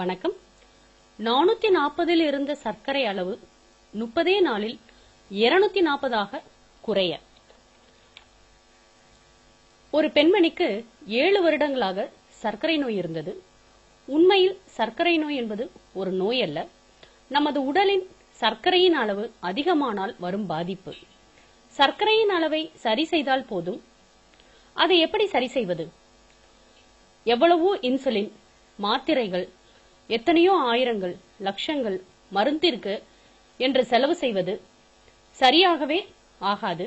வணக்கம். 440 இருந்த சர்க்கரை அளவு 30 நாளில் 240 குறைய. ஒரு பெண்மணிக்கு 7 வருடங்களாக சர்க்கரை நோய் இருந்தது. உண்மையில் சர்க்கரை நோய் என்பது ஒரு நோய் அல்ல, நமது உடலின் சர்க்கரையின் அளவு அதிகமானால் வரும் பாதிப்பு. சர்க்கரையின் அளவை சரி செய்தால் போதும். அதை எப்படி சரி செய்வது? எவ்வளவோ இன்சுலின், மாத்திரைகள், எத்தனையோ ஆயிரங்கள், லட்சங்கள் மருந்திற்கு என்று செலவு செய்வது சரியாகவே ஆகாது.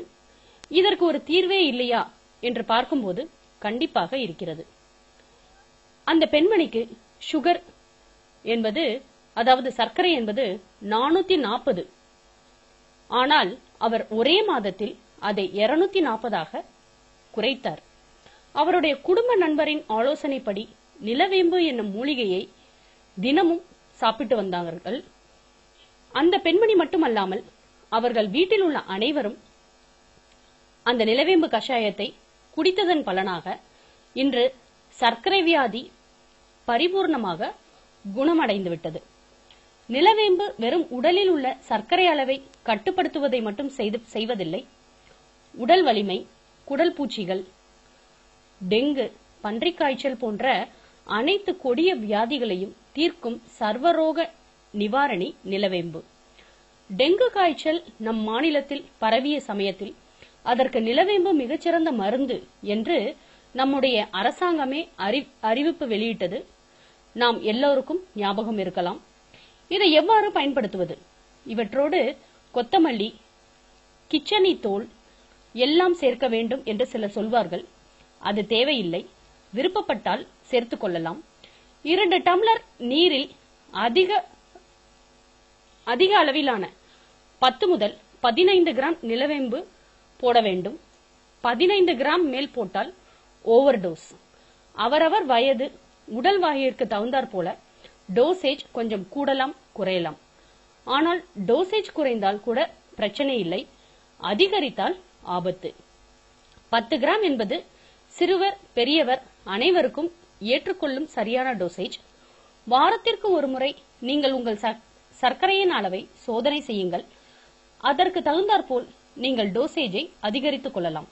இதற்கு ஒரு தீர்வே இல்லையா என்று பார்க்கும்போது கண்டிப்பாக இருக்கிறது. அந்த பெண்மணிக்கு சுகர் என்பது, அதாவது சர்க்கரை என்பது 440. ஆனால் அவர் ஒரே மாதத்தில் அதை 240 குறைத்தார். அவருடைய குடும்ப நண்பரின் ஆலோசனைப்படி நிலவேம்பு என்னும் மூலிகையை தினமும் சாப்பிட்டு வந்தார்கள். அந்த பெண்மணி மட்டுமல்லாமல் அவர்கள் வீட்டில் உள்ள அனைவரும் அந்த நிலவேம்பு கஷாயத்தை குடித்ததன் பலனாக இன்று சர்க்கரை வியாதி பரிபூர்ணமாக குணமடைந்து விட்டது. நிலவேம்பு வெறும் உடலில் உள்ள சர்க்கரை அளவை கட்டுப்படுத்துவதை மட்டும் செய்வதில்லை, உடல் வலிமை, குடல் பூச்சிகள், டெங்கு, பன்றிக்காய்ச்சல் போன்ற அனைத்து கொடிய வியாதிகளையும் தீர்க்கும் சர்வரோக நிவாரணி நிலவேம்பு. டெங்கு காய்ச்சல் நம் மாநிலத்தில் பரவிய சமயத்தில் அதற்கு நிலவேம்பு மிகச்சிறந்த மருந்து என்று நம்முடைய அரசாங்கமே அறிவிப்பு வெளியிட்டது நாம் எல்லோருக்கும் ஞாபகம் இருக்கலாம். இதை எவ்வாறு பயன்படுத்துவது? இவற்றோடு கொத்தமல்லி, கிச்சனி தோல் எல்லாம் சேர்க்க வேண்டும் என்று சிலர் சொல்வார்கள். அது தேவையில்லை, விருப்பப்பட்டால் சேர்த்துக் கொள்ளலாம். 2 டம்ளர் நீரில் அதிக அளவிலான 10 முதல் 15 கிராம் நிலவேம்பு போட வேண்டும். 15 கிராம் மேல் போட்டால் ஓவர் டோஸ். அவரவர் வயது, உடல் வாகிற்கு தகுந்தாற் போல டோசேஜ் கொஞ்சம் கூடலாம் குறையலாம். ஆனால் டோசேஜ் குறைந்தால் கூட பிரச்சனை இல்லை, அதிகரித்தால் ஆபத்து. 10 கிராம் என்பது சிறுவர் பெரியவர் அனைவருக்கும் ஏற்றுக்கொள்ளும் சரியான டோசேஜ். வாரத்திற்கு ஒரு முறை நீங்கள் உங்கள் சர்க்கரையின் அளவை சோதனை செய்யுங்கள். அதற்கு தகுந்தாற்போல் நீங்கள் டோசேஜை அதிகரித்துக் கொள்ளலாம்.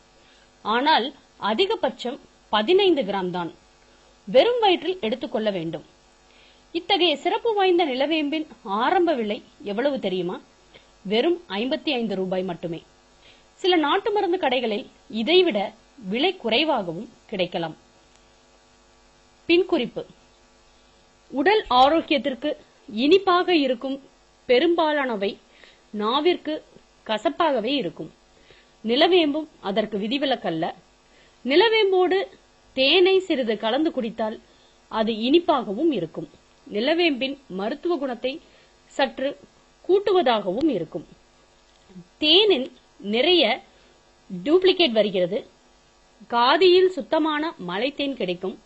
ஆனால் அதிகபட்சம் 15 கிராம் தான் வெறும் வயிற்றில் எடுத்துக்கொள்ள வேண்டும். இத்தகைய சிறப்பு வாய்ந்த நிலவேம்பின் ஆரம்ப விலை எவ்வளவு தெரியுமா? வெறும் 55 ரூபாய் மட்டுமே. சில நாட்டு மருந்து கடைகளில் இதைவிட விலை குறைவாகவும் கிடைக்கலாம். பின்குறிப்பு: உடல் ஆரோக்கியத்திற்கு இனிப்பாக இருக்கும் பெரும்பாலானவை நாவிற்கு கசப்பாகவே இருக்கும். நிலவேம்பும் அதற்கு விதிவிலக்கல்ல. நிலவேம்போடு தேனை சிறிது கலந்து குடித்தால் அது இனிப்பாகவும் இருக்கும். நிலவேம்பின் மருத்துவ குணத்தை சற்று கூட்டுவதாகவும் இருக்கும். தேனில் நிறைய டூப்ளிகேட் வருகிறது. காதியில் சுத்தமான மலைத்தேன் கிடைக்கும்.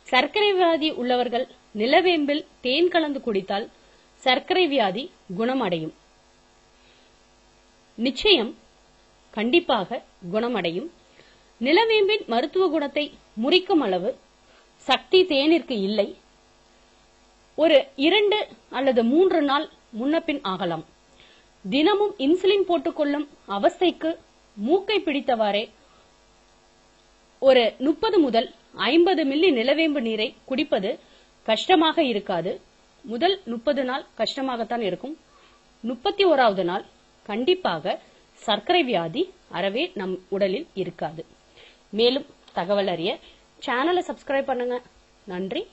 சர்க்கரை வியாதி உள்ளவர்கள் நிலவேம்பில் தேன் கலந்து குடித்தால் சர்க்கரை வியாதி குணமடையும். நிச்சயம், கண்டிப்பாக குணமடையும். நிலவேம்பின் மருத்துவ குணத்தை முறிக்கும் அளவு சக்தி தேனிற்கு இல்லை. ஒரு 2 அல்லது 3 நாள் முன்னபின் ஆகலாம். தினமும் இன்சுலின் போட்டுக்கொள்ளும் அவஸ்தைக்கு மூக்கை பிடித்தவாறே ஒரு 30 முதல் 50 மில்லி நிலவேம்பு நீரை குடிப்பது கஷ்டமாக இருக்காது. முதல் 30 நாள் கஷ்டமாகத்தான் இருக்கும். 31வது நாள் கண்டிப்பாக சர்க்கரை வியாதி அறவே நம் உடலில் இருக்காது. மேலும் தகவல் அறிய சேனலை சப்ஸ்கிரைப் பண்ணுங்க. நன்றி.